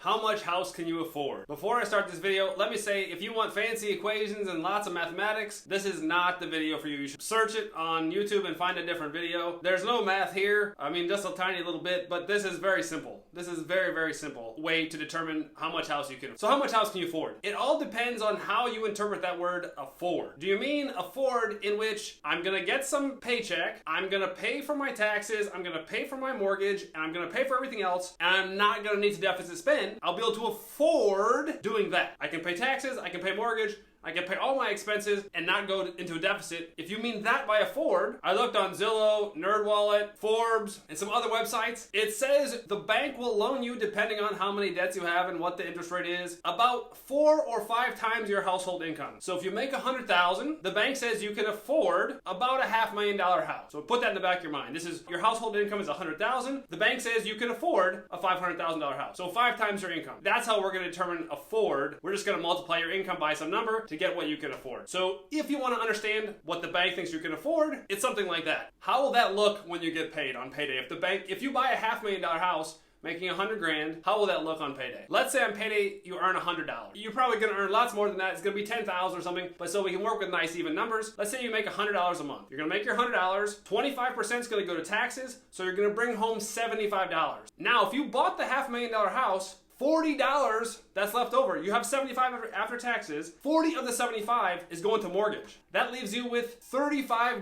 How much house can you afford? Before I start this video, let me say if you want fancy equations and lots of mathematics, this is not the video for you. You should search it on YouTube and find a different video. There's no math here. I mean, just a tiny little bit, but this is very simple. This is very, very simple way to determine how much house you can afford. So how much house can you afford? It all depends on how you interpret that word afford. Do you mean afford in which I'm gonna get some paycheck, I'm gonna pay for my taxes, I'm gonna pay for my mortgage, and I'm gonna pay for everything else, and I'm not gonna need to deficit spend? I'll be able to afford doing that. I can pay taxes, I can pay mortgage, I can pay all my expenses and not go into a deficit. If you mean that by afford, I looked on Zillow, NerdWallet, Forbes, and some other websites. It says the bank will loan you, depending on how many debts you have and what the interest rate is, about 4 or 5 times your household income. So if you make $100,000, the bank says you can afford about a $500,000 house. So put that in the back of your mind. This is your household income is $100,000. The bank says you can afford a $500,000 house. So 5 times your income. That's how we're going to determine afford. We're just going to multiply your income by some number to get what you can afford. So if you want to understand what the bank thinks you can afford, it's something like that. How will that look when you get paid on payday? If you buy a $500,000 house making $100,000, how will that look on payday? Let's say on payday you earn $100. You're probably going to earn lots more than that. It's going to be $10,000 or something, but so we can work with nice even numbers. Let's say you make $100 a month. You're going to make your $100, 25% is going to go to taxes, so you're going to bring home $75. Now, if you bought the $500,000 house, $40 that's left over. You have $75 after taxes. 40 of the 75 is going to mortgage. That leaves you with $35.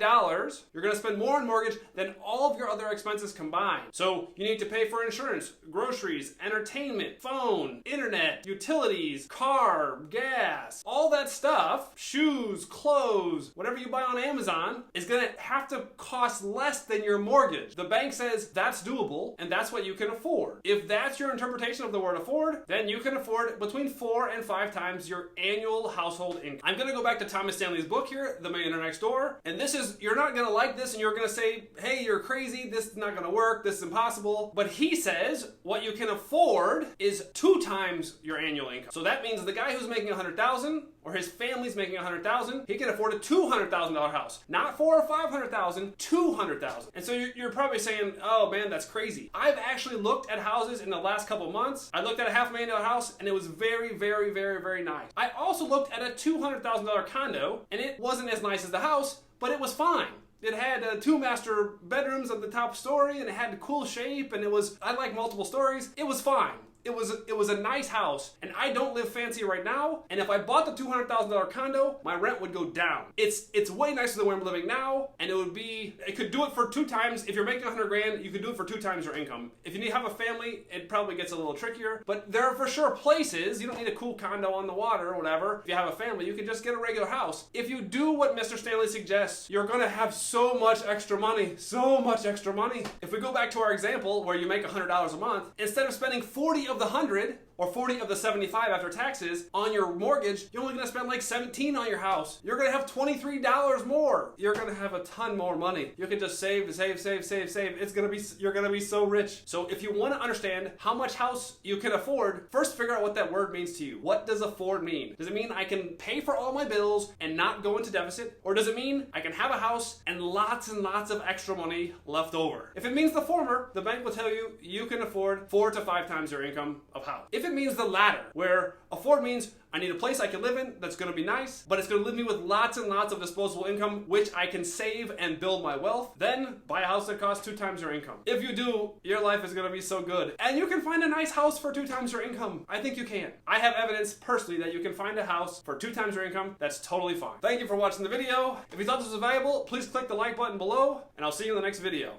You're going to spend more on mortgage than all of your other expenses combined. So you need to pay for insurance, groceries, entertainment, phone, internet, utilities, car, gas, all that stuff, shoes, clothes, whatever you buy on Amazon is going to have to cost less than your mortgage. The bank says that's doable and that's what you can afford. If that's your interpretation of the word afford, then you can afford between 4 and 5 times your annual household income. I'm going to go back to Thomas Stanley's book here, The Millionaire Next Door, and this is, you're not going to like this and you're going to say, hey, you're crazy, this is not going to work, this is impossible. But he says what you can afford is 2 times your annual income. So that means the guy who's making $100,000 or his family's making $100,000, he can afford a $200,000 house. Not 400,000 or 500,000, 200,000. And so you're probably saying, oh man, that's crazy. I've actually looked at houses in the last couple months. I looked at a $500,000 house and it was very, very, very, very nice. I also looked at a $200,000 condo and it wasn't as nice as the house, but it was fine. It had 2 master bedrooms on the top story and it had a cool shape and I like multiple stories. It was fine. It was a nice house, and I don't live fancy right now, and if I bought the $200,000 condo, my rent would go down. It's way nicer than where I'm living now, and it could do it for 2 times. If you're making $100,000, you could do it for 2 times your income. If you need to have a family, it probably gets a little trickier, but there are for sure places, you don't need a cool condo on the water or whatever. If you have a family, you can just get a regular house. If you do what Mr. Stanley suggests, you're gonna have so much extra money, so much extra money. If we go back to our example where you make $100 a month, instead of spending 40 of the 100 or 40 of the 75 after taxes on your mortgage, you're only going to spend like 17 on your house. You're going to have $23 more. You're going to have a ton more money. You can just save. You're going to be so rich. So if you want to understand how much house you can afford, first figure out what that word means to you. What does afford mean? Does it mean I can pay for all my bills and not go into deficit? Or does it mean I can have a house and lots of extra money left over? If it means the former, the bank will tell you you can afford 4 to 5 times your income of house. If it means the latter, where afford means I need a place I can live in that's going to be nice, but it's going to leave me with lots and lots of disposable income, which I can save and build my wealth, then buy a house that costs 2 times your income. If you do, your life is going to be so good. And you can find a nice house for 2 times your income. I think you can. I have evidence personally that you can find a house for 2 times your income that's totally fine. Thank you for watching the video. If you thought this was valuable, please click the like button below, and I'll see you in the next video.